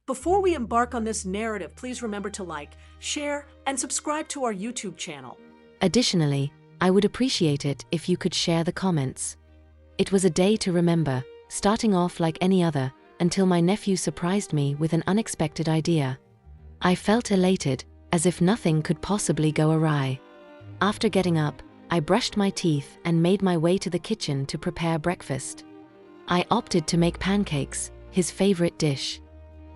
Before we embark on this narrative, please remember to like, share, and subscribe to our YouTube channel. Additionally, I would appreciate it if you could share the comments. It was a day to remember, starting off like any other, until my nephew surprised me with an unexpected idea. I felt elated, as if nothing could possibly go awry. After getting up, I brushed my teeth and made my way to the kitchen to prepare breakfast. I opted to make pancakes, his favorite dish.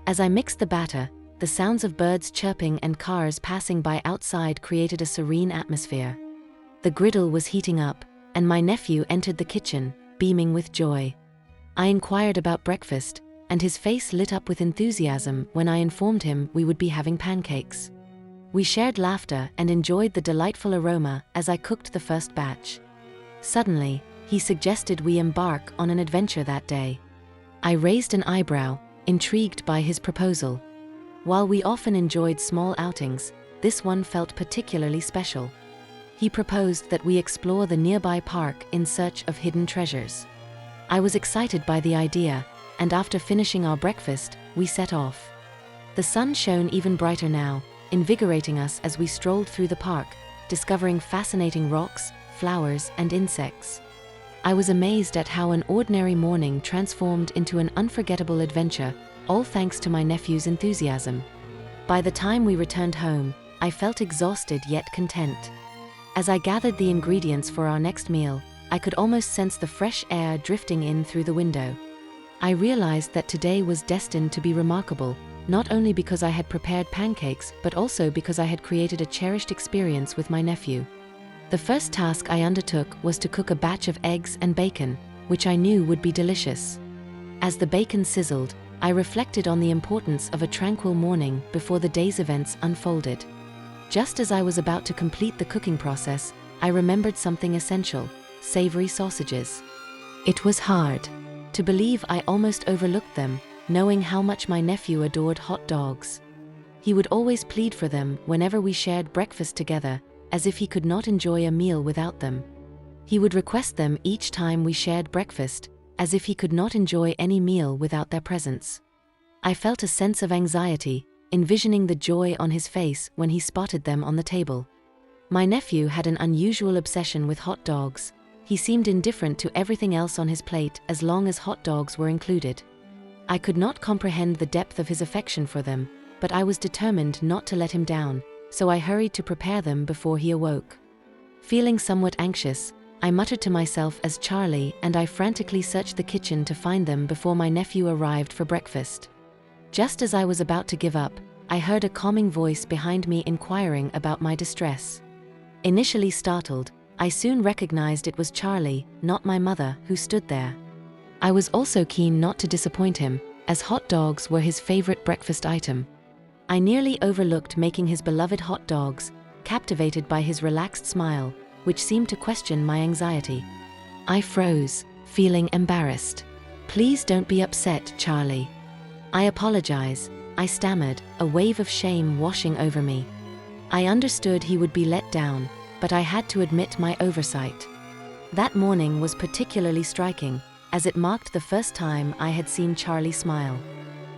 As I mixed the batter, the sounds of birds chirping and cars passing by outside created a serene atmosphere. The griddle was heating up, and my nephew entered the kitchen, beaming with joy. I inquired about breakfast, and his face lit up with enthusiasm when I informed him we would be having pancakes. We shared laughter and enjoyed the delightful aroma as I cooked the first batch. Suddenly, he suggested we embark on an adventure that day. I raised an eyebrow, intrigued by his proposal. While we often enjoyed small outings, this one felt particularly special. He proposed that we explore the nearby park in search of hidden treasures. I was excited by the idea, and after finishing our breakfast, we set off. The sun shone even brighter now, invigorating us as we strolled through the park, discovering fascinating rocks, flowers, and insects. I was amazed at how an ordinary morning transformed into an unforgettable adventure, all thanks to my nephew's enthusiasm. By the time we returned home, I felt exhausted yet content. As I gathered the ingredients for our next meal, I could almost sense the fresh air drifting in through the window. I realized that today was destined to be remarkable, not only because I had prepared pancakes, but also because I had created a cherished experience with my nephew. The first task I undertook was to cook a batch of eggs and bacon, which I knew would be delicious. As the bacon sizzled, I reflected on the importance of a tranquil morning before the day's events unfolded. Just as I was about to complete the cooking process, I remembered something essential: savory sausages. It was hard to believe I almost overlooked them, knowing how much my nephew adored hot dogs. He would always plead for them whenever we shared breakfast together, as if he could not enjoy a meal without them. He would request them each time we shared breakfast, as if he could not enjoy any meal without their presence. I felt a sense of anxiety, envisioning the joy on his face when he spotted them on the table. My nephew had an unusual obsession with hot dogs. He seemed indifferent to everything else on his plate as long as hot dogs were included. I could not comprehend the depth of his affection for them, but I was determined not to let him down, so I hurried to prepare them before he awoke. Feeling somewhat anxious, I muttered to myself as Charlie and I frantically searched the kitchen to find them before my nephew arrived for breakfast. Just as I was about to give up, I heard a calming voice behind me inquiring about my distress. Initially startled, I soon recognized it was Charlie, not my mother, who stood there. I was also keen not to disappoint him, as hot dogs were his favorite breakfast item. I nearly overlooked making his beloved hot dogs, captivated by his relaxed smile, which seemed to question my anxiety. I froze, feeling embarrassed. "Please don't be upset, Charlie." "I apologize," I stammered, a wave of shame washing over me. I understood he would be let down, but I had to admit my oversight. That morning was particularly striking, as it marked the first time I had seen Charlie smile.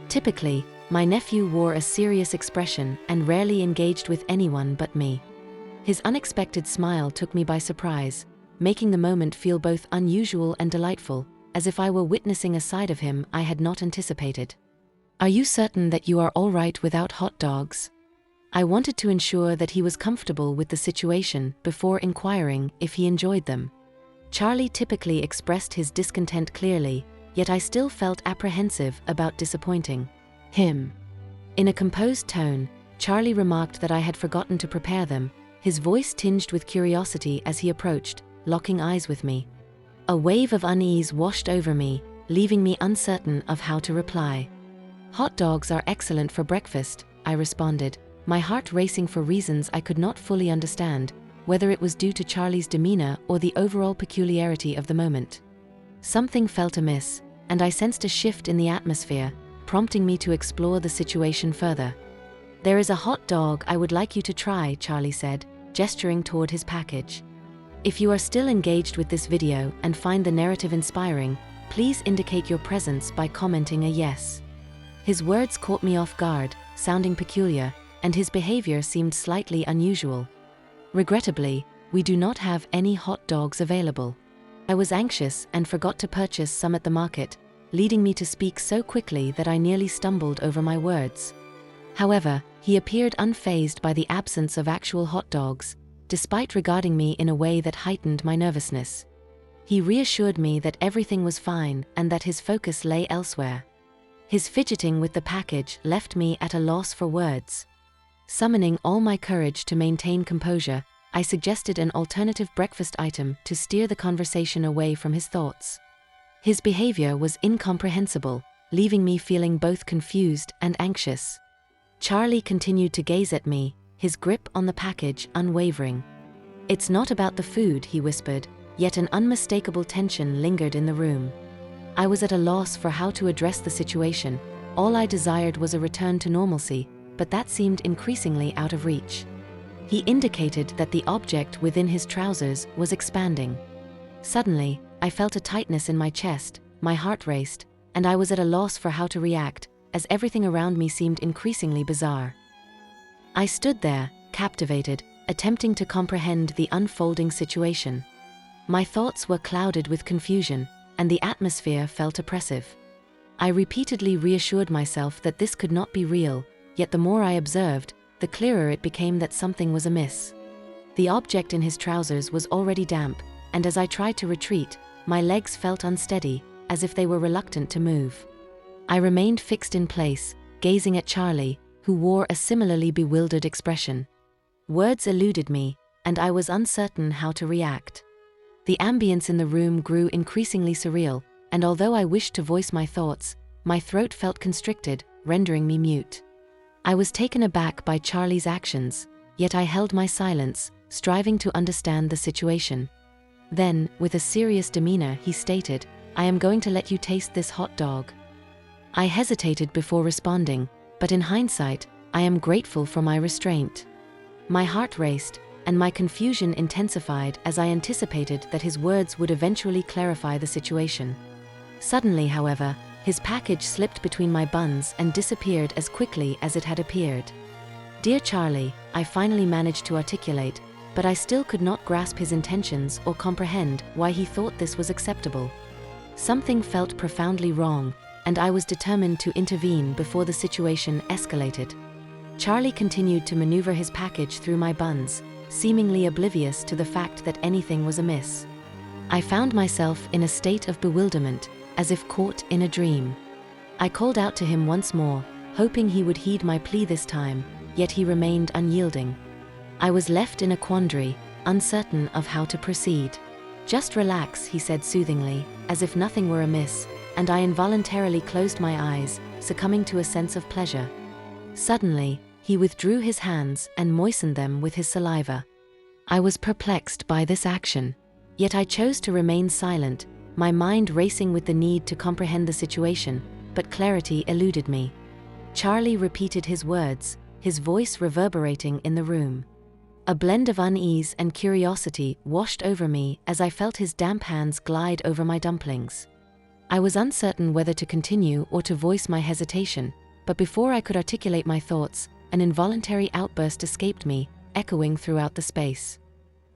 Typically, my nephew wore a serious expression and rarely engaged with anyone but me. His unexpected smile took me by surprise, making the moment feel both unusual and delightful, as if I were witnessing a side of him I had not anticipated. "Are you certain that you are all right without hot dogs?" I wanted to ensure that he was comfortable with the situation before inquiring if he enjoyed them. Charlie typically expressed his discontent clearly, yet I still felt apprehensive about disappointing him. In a composed tone, Charlie remarked that I had forgotten to prepare them, his voice tinged with curiosity as he approached, locking eyes with me. A wave of unease washed over me, leaving me uncertain of how to reply. "Hot dogs are excellent for breakfast," I responded, my heart racing for reasons I could not fully understand, whether it was due to Charlie's demeanor or the overall peculiarity of the moment. Something felt amiss, and I sensed a shift in the atmosphere, prompting me to explore the situation further. "There is a hot dog I would like you to try," Charlie said, gesturing toward his package. If you are still engaged with this video and find the narrative inspiring, please indicate your presence by commenting a yes. His words caught me off guard, sounding peculiar, and his behavior seemed slightly unusual. Regrettably, we do not have any hot dogs available. I was anxious and forgot to purchase some at the market, leading me to speak so quickly that I nearly stumbled over my words. However, he appeared unfazed by the absence of actual hot dogs, despite regarding me in a way that heightened my nervousness. He reassured me that everything was fine and that his focus lay elsewhere. His fidgeting with the package left me at a loss for words. Summoning all my courage to maintain composure, I suggested an alternative breakfast item to steer the conversation away from his thoughts. His behavior was incomprehensible, leaving me feeling both confused and anxious. Charlie continued to gaze at me, his grip on the package unwavering. "It's not about the food," he whispered, yet an unmistakable tension lingered in the room. I was at a loss for how to address the situation. All I desired was a return to normalcy, but that seemed increasingly out of reach. He indicated that the object within his trousers was expanding. Suddenly, I felt a tightness in my chest, my heart raced, and I was at a loss for how to react, as everything around me seemed increasingly bizarre. I stood there, captivated, attempting to comprehend the unfolding situation. My thoughts were clouded with confusion, and the atmosphere felt oppressive. I repeatedly reassured myself that this could not be real, yet the more I observed, the clearer it became that something was amiss. The object in his trousers was already damp, and as I tried to retreat, my legs felt unsteady, as if they were reluctant to move. I remained fixed in place, gazing at Charlie, who wore a similarly bewildered expression. Words eluded me, and I was uncertain how to react. The ambience in the room grew increasingly surreal, and although I wished to voice my thoughts, my throat felt constricted, rendering me mute. I was taken aback by Charlie's actions, yet I held my silence, striving to understand the situation. Then, with a serious demeanor, he stated, "I am going to let you taste this hot dog." I hesitated before responding, but in hindsight, I am grateful for my restraint. My heart raced, and my confusion intensified as I anticipated that his words would eventually clarify the situation. Suddenly, however, his package slipped between my buns and disappeared as quickly as it had appeared. "Dear Charlie," I finally managed to articulate, but I still could not grasp his intentions or comprehend why he thought this was acceptable. Something felt profoundly wrong, and I was determined to intervene before the situation escalated. Charlie continued to maneuver his package through my buns, seemingly oblivious to the fact that anything was amiss. I found myself in a state of bewilderment, as if caught in a dream. I called out to him once more, hoping he would heed my plea this time, yet he remained unyielding. I was left in a quandary, uncertain of how to proceed. "Just relax," he said soothingly, as if nothing were amiss, and I involuntarily closed my eyes, succumbing to a sense of pleasure. Suddenly, he withdrew his hands and moistened them with his saliva. I was perplexed by this action, yet I chose to remain silent, my mind racing with the need to comprehend the situation, but clarity eluded me. Charlie repeated his words, his voice reverberating in the room. A blend of unease and curiosity washed over me as I felt his damp hands glide over my dumplings. I was uncertain whether to continue or to voice my hesitation, but before I could articulate my thoughts, an involuntary outburst escaped me, echoing throughout the space.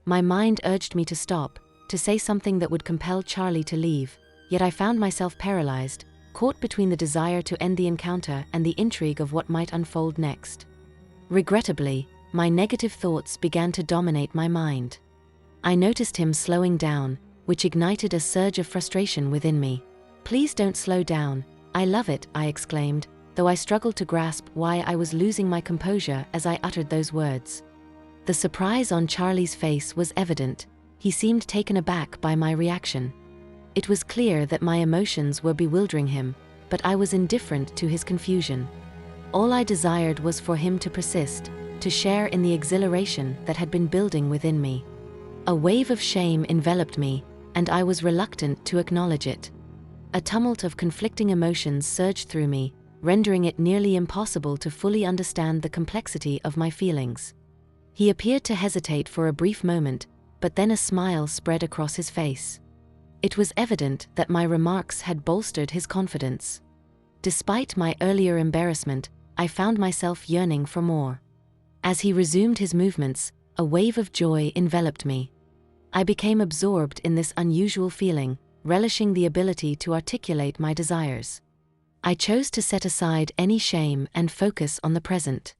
My mind urged me to stop, to say something that would compel Charlie to leave, yet I found myself paralyzed, caught between the desire to end the encounter and the intrigue of what might unfold next. Regrettably, my negative thoughts began to dominate my mind. I noticed him slowing down, which ignited a surge of frustration within me. "Please don't slow down, I love it," I exclaimed, though I struggled to grasp why I was losing my composure as I uttered those words. The surprise on Charlie's face was evident. He seemed taken aback by my reaction. It was clear that my emotions were bewildering him, but I was indifferent to his confusion. All I desired was for him to persist, to share in the exhilaration that had been building within me. A wave of shame enveloped me, and I was reluctant to acknowledge it. A tumult of conflicting emotions surged through me, rendering it nearly impossible to fully understand the complexity of my feelings. He appeared to hesitate for a brief moment, but then a smile spread across his face. It was evident that my remarks had bolstered his confidence. Despite my earlier embarrassment, I found myself yearning for more. As he resumed his movements, a wave of joy enveloped me. I became absorbed in this unusual feeling, relishing the ability to articulate my desires. I chose to set aside any shame and focus on the present.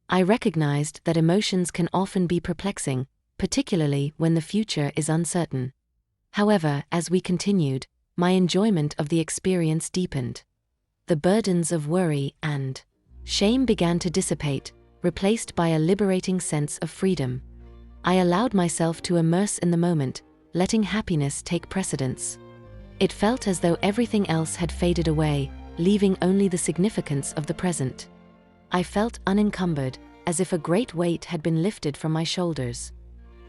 I recognized that emotions can often be perplexing, particularly when the future is uncertain. However, as we continued, my enjoyment of the experience deepened. The burdens of worry and shame began to dissipate, replaced by a liberating sense of freedom. I allowed myself to immerse in the moment, letting happiness take precedence. It felt as though everything else had faded away, leaving only the significance of the present. I felt unencumbered, as if a great weight had been lifted from my shoulders.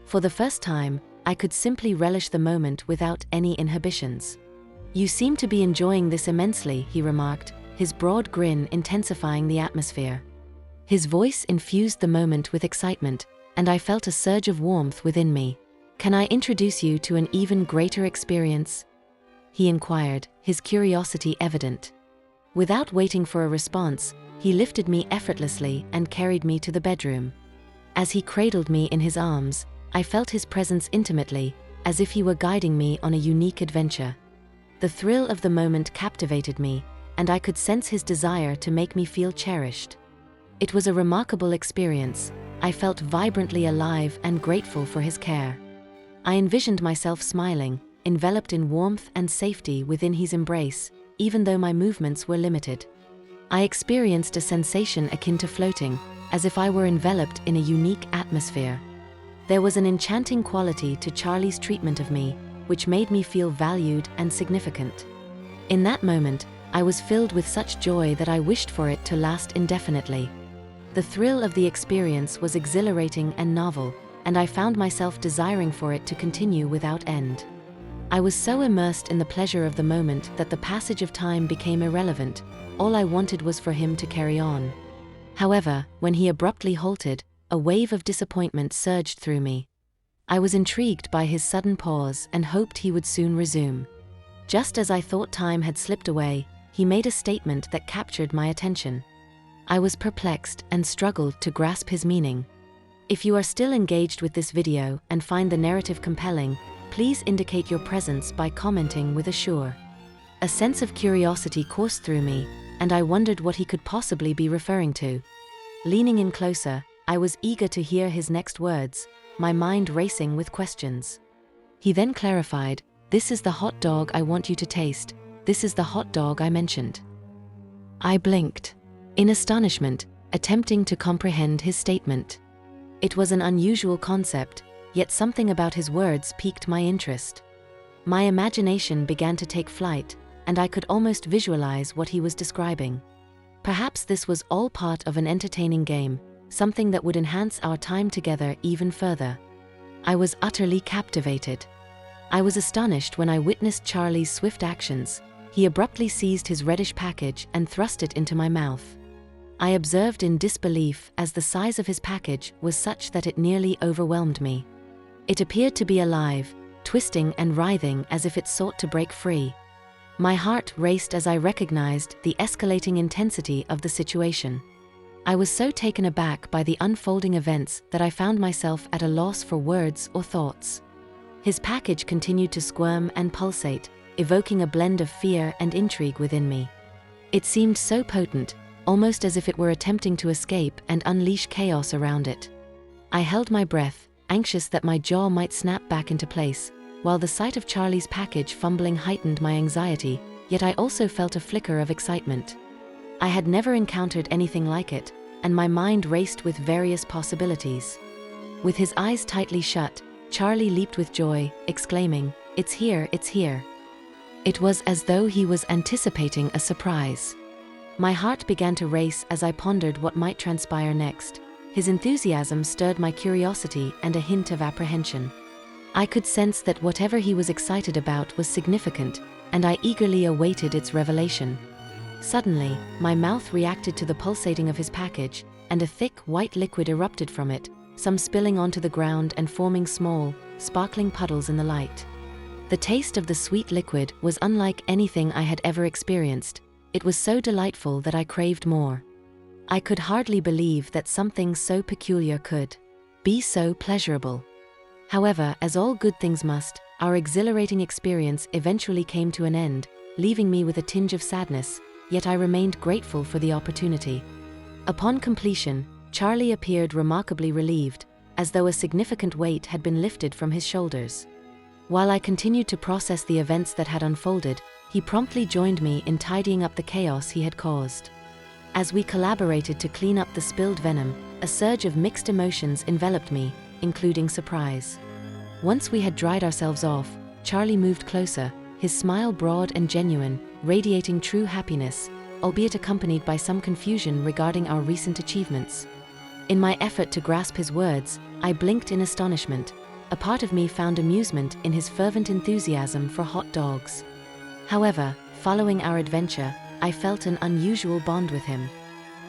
For the first time, I could simply relish the moment without any inhibitions. "You seem to be enjoying this immensely," he remarked, his broad grin intensifying the atmosphere. His voice infused the moment with excitement, and I felt a surge of warmth within me. "Can I introduce you to an even greater experience?" he inquired, his curiosity evident. Without waiting for a response, he lifted me effortlessly and carried me to the bedroom. As he cradled me in his arms, I felt his presence intimately, as if he were guiding me on a unique adventure. The thrill of the moment captivated me, and I could sense his desire to make me feel cherished. It was a remarkable experience. I felt vibrantly alive and grateful for his care. I envisioned myself smiling, enveloped in warmth and safety within his embrace, even though my movements were limited. I experienced a sensation akin to floating, as if I were enveloped in a unique atmosphere. There was an enchanting quality to Charlie's treatment of me, which made me feel valued and significant. In that moment, I was filled with such joy that I wished for it to last indefinitely. The thrill of the experience was exhilarating and novel, and I found myself desiring for it to continue without end. I was so immersed in the pleasure of the moment that the passage of time became irrelevant. All I wanted was for him to carry on. However, when he abruptly halted, a wave of disappointment surged through me. I was intrigued by his sudden pause and hoped he would soon resume. Just as I thought time had slipped away, he made a statement that captured my attention. I was perplexed and struggled to grasp his meaning. If you are still engaged with this video and find the narrative compelling, please indicate your presence by commenting with a "sure." A sense of curiosity coursed through me, and I wondered what he could possibly be referring to. Leaning in closer, I was eager to hear his next words, my mind racing with questions. He then clarified, "This is the hot dog I want you to taste. This is the hot dog I mentioned." I blinked in astonishment, attempting to comprehend his statement. It was an unusual concept, yet something about his words piqued my interest. My imagination began to take flight, and I could almost visualize what he was describing. Perhaps this was all part of an entertaining game, something that would enhance our time together even further. I was utterly captivated. I was astonished when I witnessed Charlie's swift actions. He abruptly seized his reddish package and thrust it into my mouth. I observed in disbelief as the size of his package was such that it nearly overwhelmed me. It appeared to be alive, twisting and writhing as if it sought to break free. My heart raced as I recognized the escalating intensity of the situation. I was so taken aback by the unfolding events that I found myself at a loss for words or thoughts. His package continued to squirm and pulsate, evoking a blend of fear and intrigue within me. It seemed so potent, almost as if it were attempting to escape and unleash chaos around it. I held my breath, anxious that my jaw might snap back into place, while the sight of Charlie's package fumbling heightened my anxiety, yet I also felt a flicker of excitement. I had never encountered anything like it, and my mind raced with various possibilities. With his eyes tightly shut, Charlie leaped with joy, exclaiming, "It's here, it's here." It was as though he was anticipating a surprise. My heart began to race as I pondered what might transpire next. His enthusiasm stirred my curiosity and a hint of apprehension. I could sense that whatever he was excited about was significant, and I eagerly awaited its revelation. Suddenly, my mouth reacted to the pulsating of his package, and a thick, white liquid erupted from it, some spilling onto the ground and forming small, sparkling puddles in the light. The taste of the sweet liquid was unlike anything I had ever experienced. It was so delightful that I craved more. I could hardly believe that something so peculiar could be so pleasurable. However, as all good things must, our exhilarating experience eventually came to an end, leaving me with a tinge of sadness, yet I remained grateful for the opportunity. Upon completion, Charlie appeared remarkably relieved, as though a significant weight had been lifted from his shoulders. While I continued to process the events that had unfolded, he promptly joined me in tidying up the chaos he had caused. As we collaborated to clean up the spilled venom, a surge of mixed emotions enveloped me, including surprise. Once we had dried ourselves off, Charlie moved closer, his smile broad and genuine, radiating true happiness, albeit accompanied by some confusion regarding our recent achievements. In my effort to grasp his words, I blinked in astonishment. A part of me found amusement in his fervent enthusiasm for hot dogs. However, following our adventure, I felt an unusual bond with him.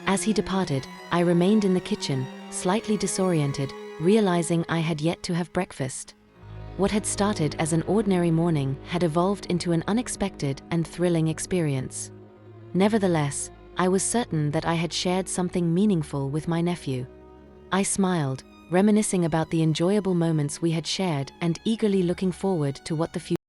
As he departed, I remained in the kitchen, slightly disoriented, realizing I had yet to have breakfast. What had started as an ordinary morning had evolved into an unexpected and thrilling experience. Nevertheless, I was certain that I had shared something meaningful with my nephew. I smiled, reminiscing about the enjoyable moments we had shared and eagerly looking forward to what the future